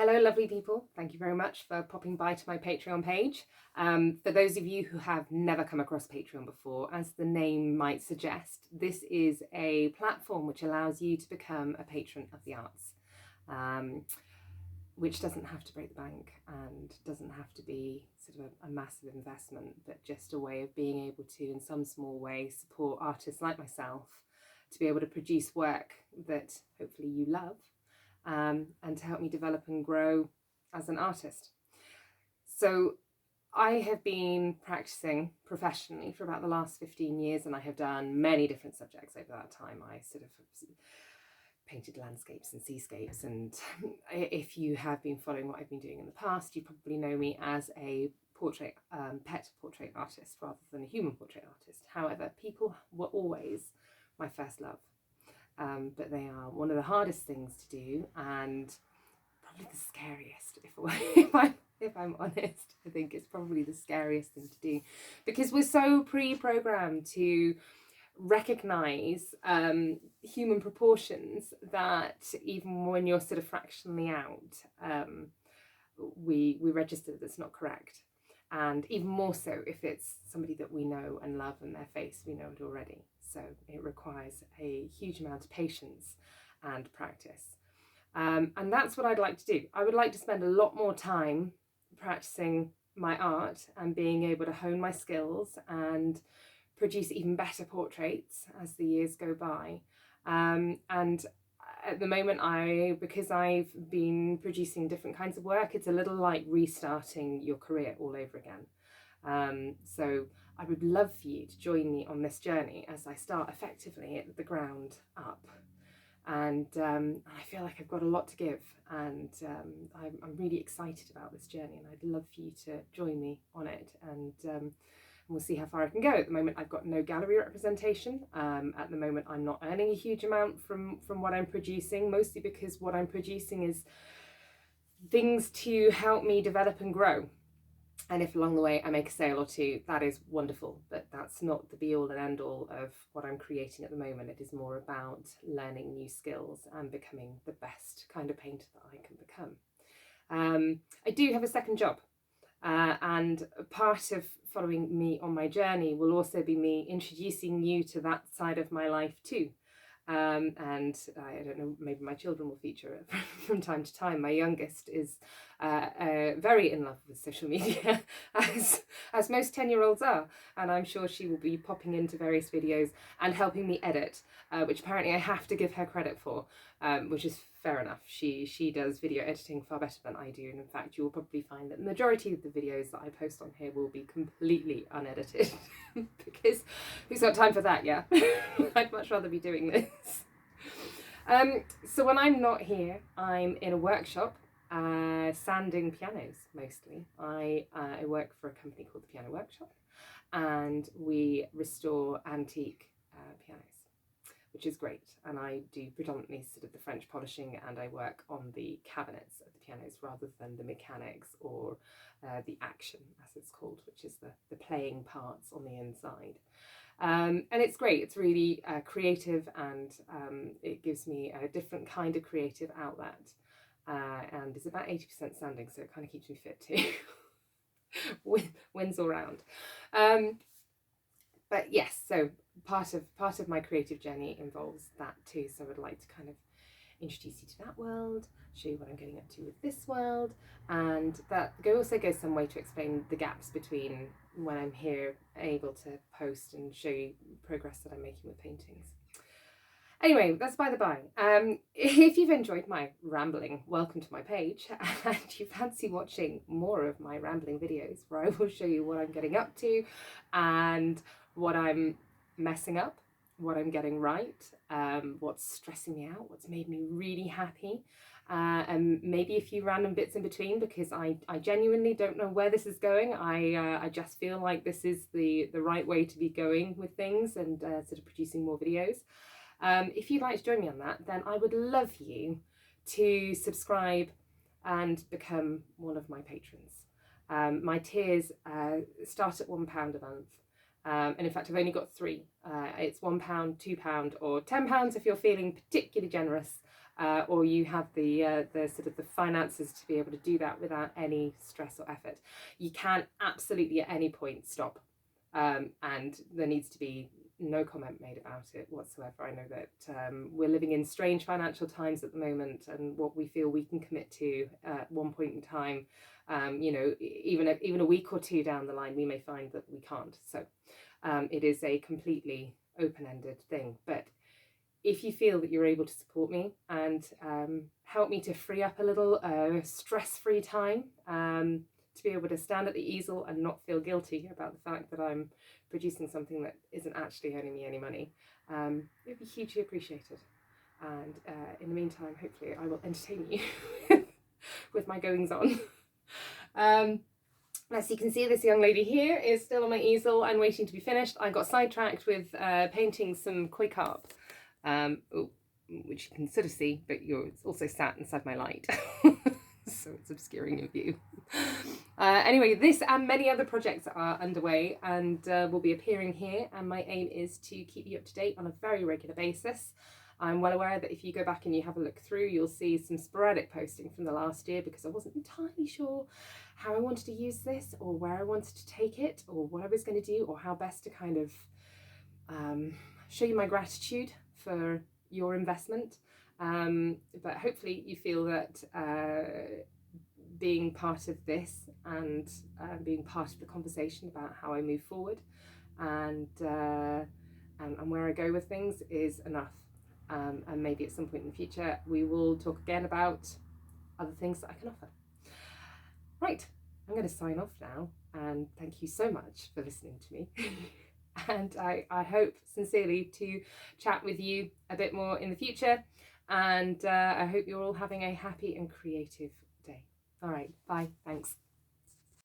Hello, lovely people. Thank you very much for popping by to my Patreon page. For those of you who have never come across Patreon before, as the name might suggest, this is a platform which allows you to become a patron of the arts, which doesn't have to break the bank and doesn't have to be sort of a massive investment, but just a way of being able to, in some small way, support artists like myself to be able to produce work that hopefully you love. And to help me develop and grow as an artist. So I have been practicing professionally for about the last 15 years, and I have done many different subjects over that time. I sort of painted landscapes and seascapes, and if you have been following what I've been doing in the past, you probably know me as a portrait, pet portrait artist rather than a human portrait artist. However, people were always my first love. But they are one of the hardest things to do, and probably the scariest. If I'm honest, I think it's probably the scariest thing to do, because we're so pre-programmed to recognize human proportions that even when you're sort of fractionally out, we register that's not correct. And even more so if it's somebody that we know and love and their face we know it already. So it requires a huge amount of patience and practice. And that's what I'd like to do. I would like to spend a lot more time practicing my art and being able to hone my skills and produce even better portraits as the years go by. And at the moment, because I've been producing different kinds of work, it's a little like restarting your career all over again. So I would love for you to join me on this journey as I start effectively at the ground up. And I feel like I've got a lot to give, and I'm really excited about this journey, and I'd love for you to join me on it. And we'll see how far I can go. At the moment, I've got no gallery representation. At the moment, I'm not earning a huge amount from what I'm producing, mostly because what I'm producing is things to help me develop and grow. And if along the way I make a sale or two, that is wonderful, but that's not the be all and end all of what I'm creating at the moment. It is more about learning new skills and becoming the best kind of painter that I can become. I do have a second job. And part of following me on my journey will also be me introducing you to that side of my life too. And I don't know, maybe my children will feature it from time to time. My youngest is very in love with social media, as most 10-year-olds are, and I'm sure she will be popping into various videos and helping me edit, which apparently I have to give her credit for, which is fair enough. She does video editing far better than I do, and in fact you will probably find that the majority of the videos that I post on here will be completely unedited because who's got time for that, yeah? I'd much rather be doing this. So when I'm not here, I'm in a workshop sanding pianos mostly. I work for a company called the Piano Workshop, and we restore antique pianos, which is great. And I do predominantly sort of the French polishing, and I work on the cabinets of the pianos rather than the mechanics or the action, as it's called, which is the playing parts on the inside. And it's great. It's really creative, and it gives me a different kind of creative outlet. And it's about 80% sanding, so it kind of keeps me fit too. Wins all round. But yes, so part of my creative journey involves that too. So I'd like to kind of introduce you to that world, show you what I'm getting up to with this world, and that also goes some way to explain the gaps between when I'm here able to post and show you progress that I'm making with paintings. Anyway, that's by the by. If you've enjoyed my rambling, welcome to my page, and you fancy watching more of my rambling videos where I will show you what I'm getting up to and what I'm messing up, what I'm getting right, what's stressing me out, what's made me really happy, and maybe a few random bits in between, because I genuinely don't know where this is going. I just feel like this is the right way to be going with things, and sort of producing more videos. If you'd like to join me on that, then I would love you to subscribe and become one of my patrons. My tiers start at £1 a month. And in fact, I've only got three. It's £1, £2, or £10 if you're feeling particularly generous. or you have the sort of the finances to be able to do that without any stress or effort, you can absolutely at any point stop, and there needs to be no comment made about it whatsoever. I know that we're living in strange financial times at the moment, and what we feel we can commit to at one point in time, even a week or two down the line, we may find that we can't. So it is a completely open-ended thing. But if you feel that you're able to support me and help me to free up a little stress-free time, to be able to stand at the easel and not feel guilty about the fact that I'm producing something that isn't actually earning me any money, it would be hugely appreciated. And in the meantime, hopefully I will entertain you with my goings on. As you can see, this young lady here is still on my easel and waiting to be finished. I got sidetracked with painting some koi carp, which you can sort of see, but it's also sat inside my light. So it's obscuring your view. Anyway, this and many other projects are underway and will be appearing here, and my aim is to keep you up to date on a very regular basis. I'm well aware that if you go back and you have a look through, you'll see some sporadic posting from the last year, because I wasn't entirely sure how I wanted to use this, or where I wanted to take it, or what I was going to do, or how best to kind of show you my gratitude for your investment. But hopefully you feel that being part of this and being part of the conversation about how I move forward and where I go with things is enough. And maybe at some point in the future we will talk again about other things that I can offer. Right, I'm going to sign off now, and thank you so much for listening to me. And I hope sincerely to chat with you a bit more in the future, and I hope you're all having a happy and creative day. All right, bye, thanks.